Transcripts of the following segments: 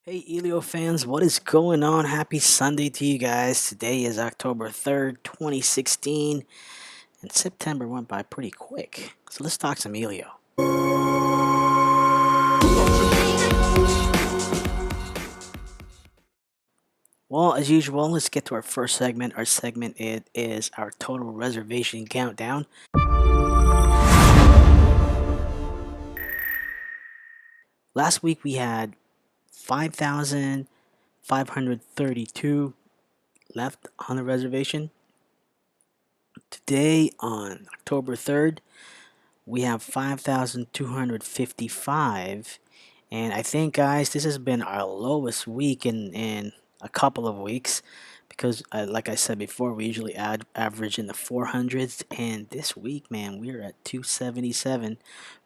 Hey Elio fans, what is going on? Happy Sunday to you guys. Today is October 3rd, 2016, and September went by pretty quick. So let's talk some Elio. Well, as usual, let's get to our first segment. Our segment it is our total reservation countdown. Last week we had 5,532 left on the reservation. Today on October 3rd, we have 5,255. And I think, guys, this has been our lowest week in a couple of weeks because, like I said before, we usually average in the 400s. And this week, man, we're at 277.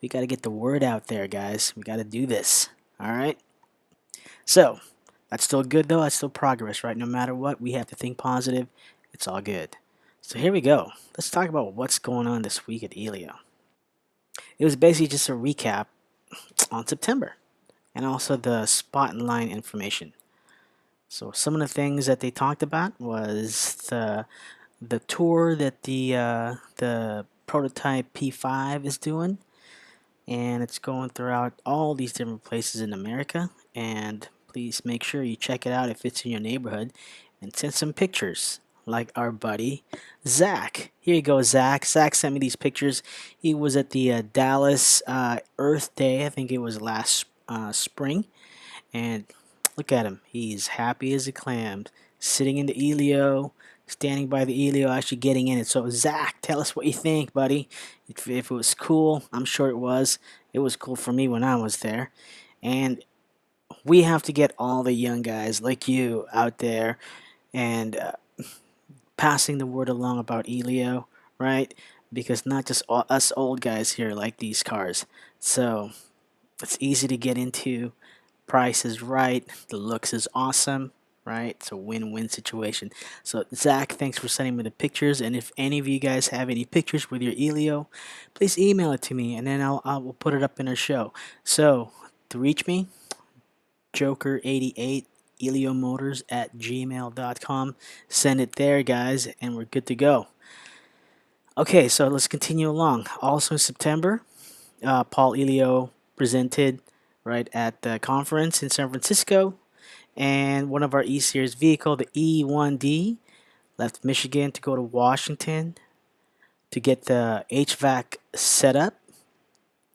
We got to get the word out there, guys. We got to do this. All right. So that's still good, though. That's still progress, right? No matter what, we have to think positive. It's all good. So here we go. Let's talk about what's going on this week at Elio. It was basically just a recap on September and also the spot and line information. So some of the things that they talked about was the tour that the prototype P5 is doing, and it's going throughout all these different places in America. And please make sure you check it out if it's in your neighborhood, and send some pictures. Like our buddy Zach. Here you go, Zach. Zach sent me these pictures. He was at the Dallas Earth Day. I think it was last spring, and look at him. He's happy as a clam, sitting in the Elio, standing by the Elio, actually getting in it. So, Zach, tell us what you think, buddy. If it was cool, I'm sure it was. It was cool for me when I was there. And we have to get all the young guys like you out there and passing the word along about Elio, right? Because not just us old guys here like these cars. So, it's easy to get into. Price is right. The looks is awesome, right? It's a win-win situation. So Zach, thanks for sending me the pictures. And if any of you guys have any pictures with your Elio, please email it to me, and then I'll put it up in our show. So to reach me, Joker88 ElioMotors at gmail.com. Send it there, guys, and we're good to go. Okay, so let's continue along. Also in September, Paul Elio presented right at the conference in San Francisco, and one of our E Series vehicle, the E1D, left Michigan to go to Washington to get the HVAC set up.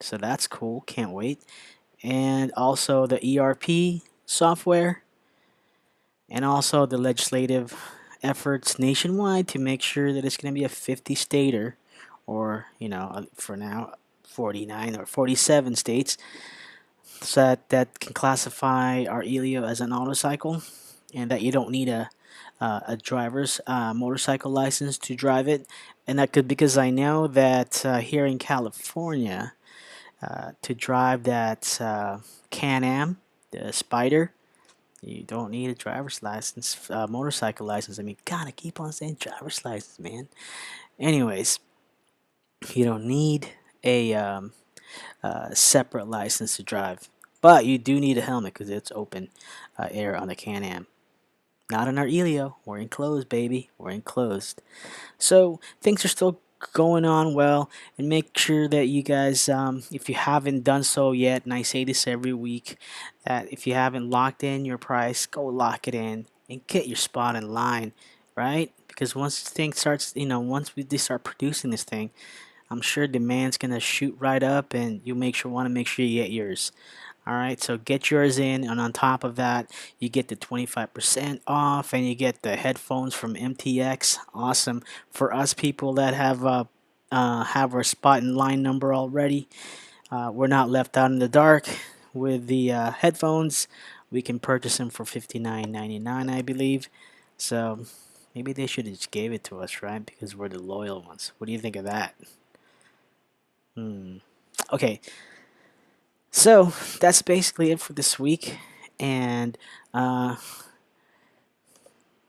So that's cool. Can't wait. And also the ERP software, and also the legislative efforts nationwide to make sure that it's going to be a 50 stater, or for now 49 or 47 states, so that can classify our Elio as an autocycle, and that you don't need a driver's motorcycle license to drive it. And that could, because I know that here in California, to drive that Can-Am, the Spider, you don't need a driver's license, motorcycle license. I mean, God, I keep on saying driver's license, man. Anyways, you don't need a separate license to drive, but you do need a helmet because it's open air on the Can-Am. Not on our Elio. We're enclosed, baby. We're enclosed. So things are still going on well, and make sure that you guys, if you haven't done so yet, and I say this every week, that if you haven't locked in your price, go lock it in and get your spot in line, right? Because once this thing starts, once we start producing this thing, I'm sure demand's gonna shoot right up, and you want to make sure you get yours. All right, so get yours in, and on top of that, you get the 25% off, and you get the headphones from MTX. Awesome for us people that have our spot and line number already. We're not left out in the dark with the headphones. We can purchase them for $59.99, I believe. So maybe they should have just gave it to us, right? Because we're the loyal ones. What do you think of that? Okay, so that's basically it for this week, and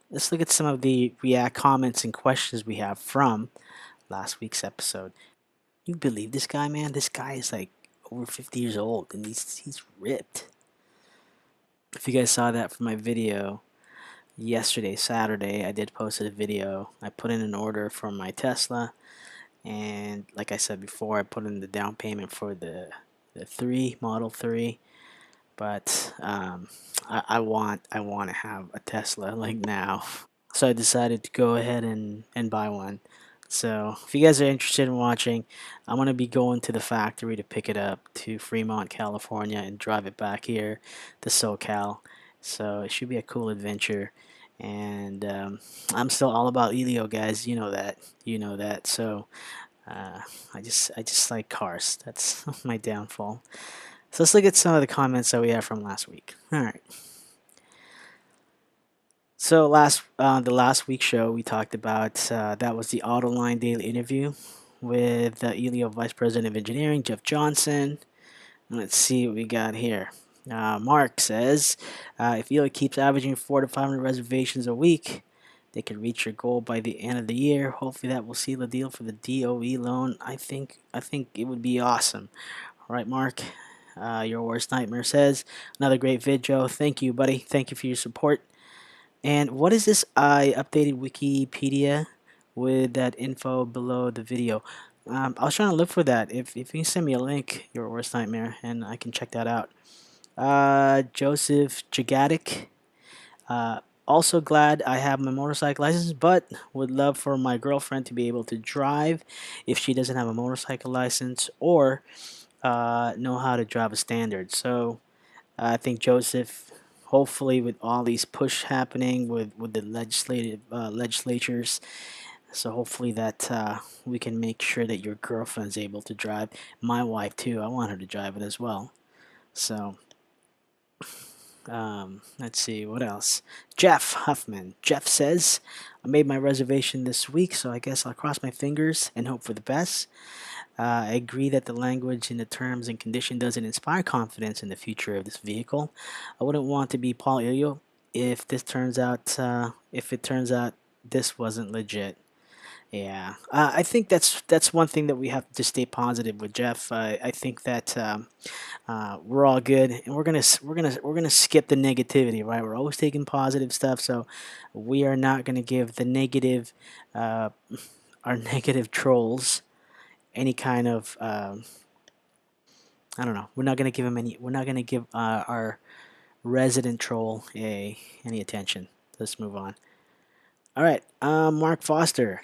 let's look at some of the React comments and questions we have from last week's episode. You believe this guy, man? This guy is like over 50 years old, and he's ripped. If you guys saw that from my video yesterday, Saturday, I did post a video. I put in an order for my Tesla, and like I said before, I put in the down payment for the three Model 3. But I want to have a Tesla like now. So I decided to go ahead and buy one. So if you guys are interested in watching, I'm gonna be going to the factory to pick it up to Fremont, California, and drive it back here to SoCal. So it should be a cool adventure. And I'm still all about Elio, guys. You know that. You know that. So uh, I just like cars. That's my downfall. So let's look at some of the comments that we have from last week. All right. So the last week's show we talked about that was the Autoline Daily interview with Elio Vice President of Engineering Jeff Johnson. Let's see what we got here. Mark says if Elio keeps averaging 400 to 500 reservations a week, they could reach their goal by the end of the year. Hopefully that will seal the deal for the DOE loan. I think it would be awesome. All right, Mark. Your worst nightmare says another great vid, Joe. Thank you, buddy. Thank you for your support. And what is this? I updated Wikipedia with that info below the video. I was trying to look for that. If you can send me a link, your worst nightmare, and I can check that out. Joseph Jagatic. Also glad I have my motorcycle license, but would love for my girlfriend to be able to drive if she doesn't have a motorcycle license or know how to drive a standard. So I think Joseph, hopefully, with all these push happening with the legislatures, so hopefully that we can make sure that your girlfriend's able to drive. My wife too. I want her to drive it as well. So let's see what else. Jeff Huffman. Jeff says, I made my reservation this week, so I guess I'll cross my fingers and hope for the best. I agree that the language in the terms and condition doesn't inspire confidence in the future of this vehicle. I wouldn't want to be Paul Ilio if it turns out this wasn't legit. Yeah, I think that's one thing that we have to stay positive with Jeff. I think that we're all good, and we're gonna skip the negativity, right? We're always taking positive stuff, so we are not gonna give the negative, uh, our negative trolls any kind of I don't know. We're not gonna give him any. We're not gonna give our resident troll any attention. Let's move on. All right. Mark Foster.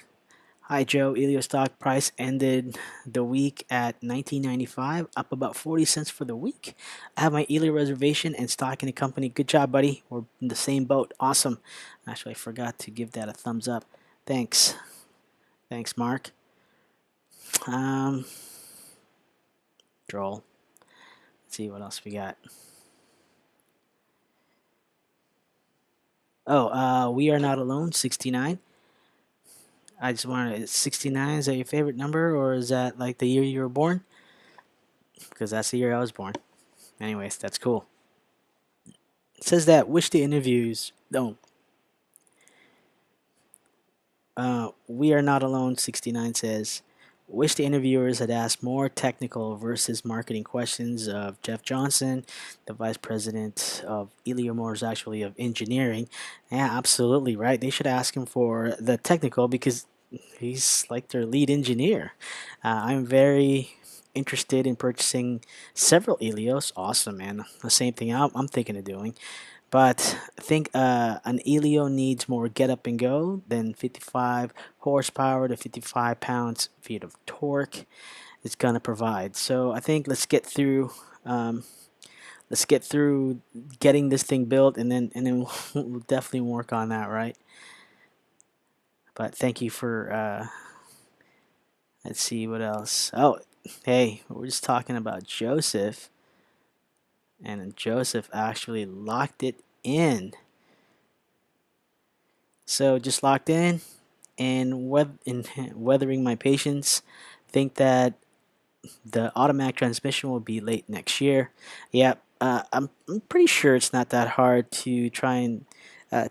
Hi Joe. Elio stock price ended the week at 19.95, up about 40 cents for the week. I have my Elio reservation and stock in the company. Good job, buddy. We're in the same boat. Awesome. Actually, I forgot to give that a thumbs up. Thanks. Thanks, Mark. Um, Droll. Let's see what else we got. Oh, we are not alone. 69. I just wanted 69. Is that your favorite number, or is that like the year you were born? Because that's the year I was born. Anyways, that's cool. It says that wish the interviews. No, we are not alone. 69 says wish the interviewers had asked more technical versus marketing questions of Jeff Johnson, the vice president of Elio Motors, actually of engineering. Yeah, absolutely right. They should ask him for the technical because he's like their lead engineer. I'm very interested in purchasing several Elios. Awesome, man. The same thing I'm thinking of doing. But I think an Elio needs more get up and go than 55 horsepower to 55 pounds-feet of torque is gonna provide. So I think um, let's get through getting this thing built, and then we'll definitely work on that, right? But thank you for let's see what else. Oh, hey, we're just talking about Joseph, and Joseph actually locked it in. So just locked in and weathering my patience. Think that the automatic transmission will be late next year. Yeah, I'm pretty sure it's not that hard to try and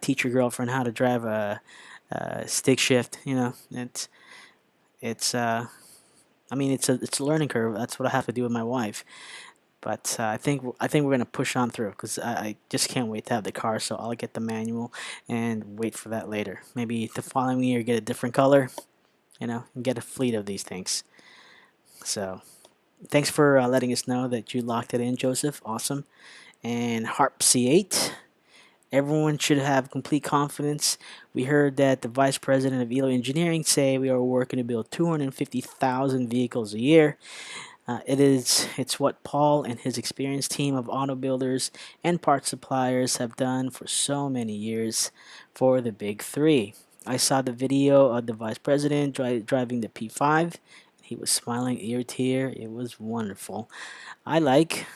teach your girlfriend how to drive a stick shift. You know, it's I mean it's a learning curve. That's what I have to do with my wife. But I think we're gonna push on through because I just can't wait to have the car. So I'll get the manual and wait for that later. Maybe the following year get a different color, and get a fleet of these things. So thanks for letting us know that you locked it in, Joseph. Awesome. And Harp C8. Everyone should have complete confidence. We heard that the vice president of Elio Engineering say we are working to build 250,000 vehicles a year. It's what Paul and his experienced team of auto builders and parts suppliers have done for so many years for the big three. I saw the video of the vice president driving the P5. He was smiling ear to ear. It was wonderful. I like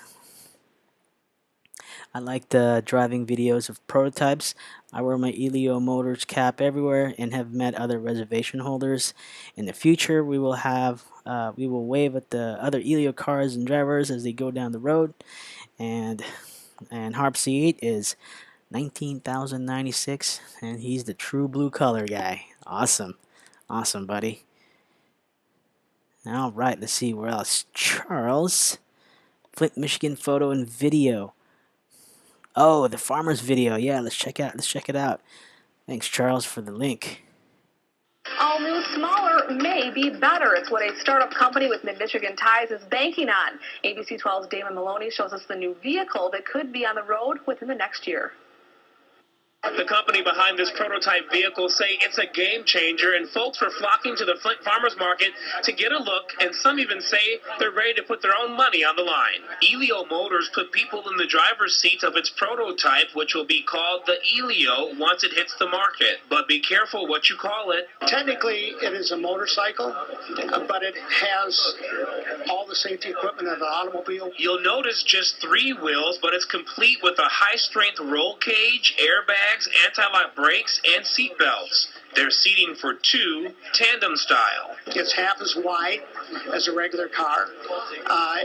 I like the driving videos of prototypes. I wear my Elio Motors cap everywhere and have met other reservation holders. In the future, we will wave at the other Elio cars and drivers as they go down the road. And Harp C8 is 19,096, and he's the true blue color guy. Awesome, awesome, buddy. All right, let's see where else. Charles, Flint, Michigan photo and video. Oh, the farmer's video. Yeah, let's check it out. Thanks, Charles, for the link. All new, smaller may be better. It's what a startup company with Mid-Michigan ties is banking on. ABC 12's Damon Maloney shows us the new vehicle that could be on the road within the next year. The company behind this prototype vehicle say it's a game changer, and folks were flocking to the Flint Farmers Market to get a look, and some even say they're ready to put their own money on the line. Elio Motors put people in the driver's seat of its prototype, which will be called the Elio once it hits the market. But be careful what you call it. Technically, it is a motorcycle, but it has all the safety equipment of an automobile. You'll notice just 3 wheels, but it's complete with a high-strength roll cage, airbags, anti-lock brakes, and seat belts. There's seating for 2, tandem style. It's half as wide as a regular car,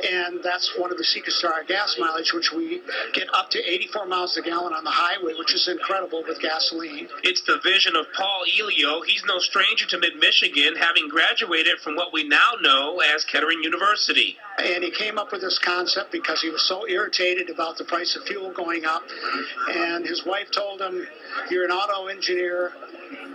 and that's one of the secrets to our gas mileage, which we get up to 84 miles a gallon on the highway, which is incredible with gasoline. It's the vision of Paul Elio. He's no stranger to Mid-Michigan, having graduated from what we now know as Kettering University. And he came up with this concept because he was so irritated about the price of fuel going up, and his wife told him, "You're an auto engineer,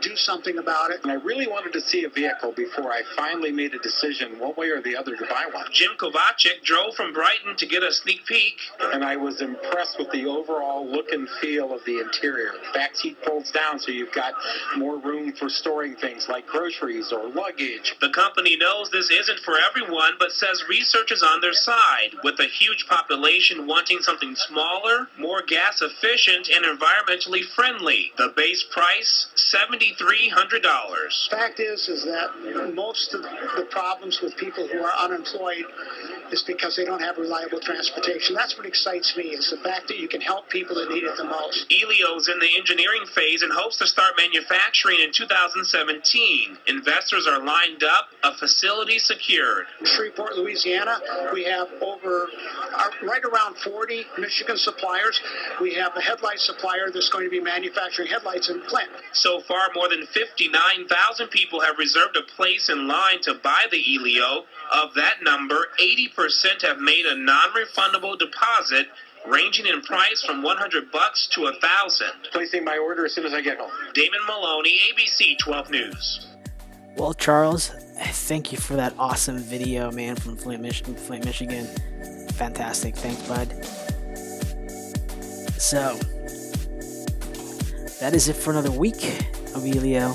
do something about it." And I really wanted to see a vehicle before I finally made a decision one way or the other to buy one. Jim Kovacic drove from Brighton to get a sneak peek. And I was impressed with the overall look and feel of the interior. Back seat folds down so you've got more room for storing things like groceries or luggage. The company knows this isn't for everyone, but says research is on their side, with a huge population wanting something smaller, more gas efficient, and environmentally friendly. The base price, $7,300. Fact is that most of the problems with people who are unemployed is because they don't have reliable transportation. That's what excites me, is the fact that you can help people that need it the most. Elio's in the engineering phase and hopes to start manufacturing in 2017. Investors are lined up, a facility secured. In Shreveport, Louisiana, we have right around 40 Michigan suppliers. We have a headlight supplier that's going to be manufacturing headlights in Flint. So far, more than 59,000 people have reserved a place in line to buy the Elio. Of that number, 80% have made a non-refundable deposit, ranging in price from $100 to $1,000. Placing my order as soon as I get home. Damon Maloney, ABC 12 News. Well, Charles, thank you for that awesome video, man, from Flint, Michigan. Fantastic. Thanks, bud. So, that is it for another week of Elio.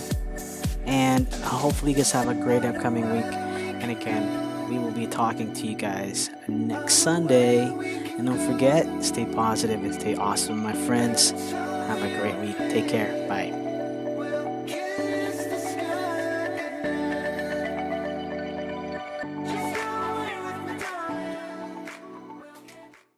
And hopefully you guys have a great upcoming week. And again, we will be talking to you guys next Sunday. And don't forget, stay positive and stay awesome, my friends. Have a great week. Take care. Bye.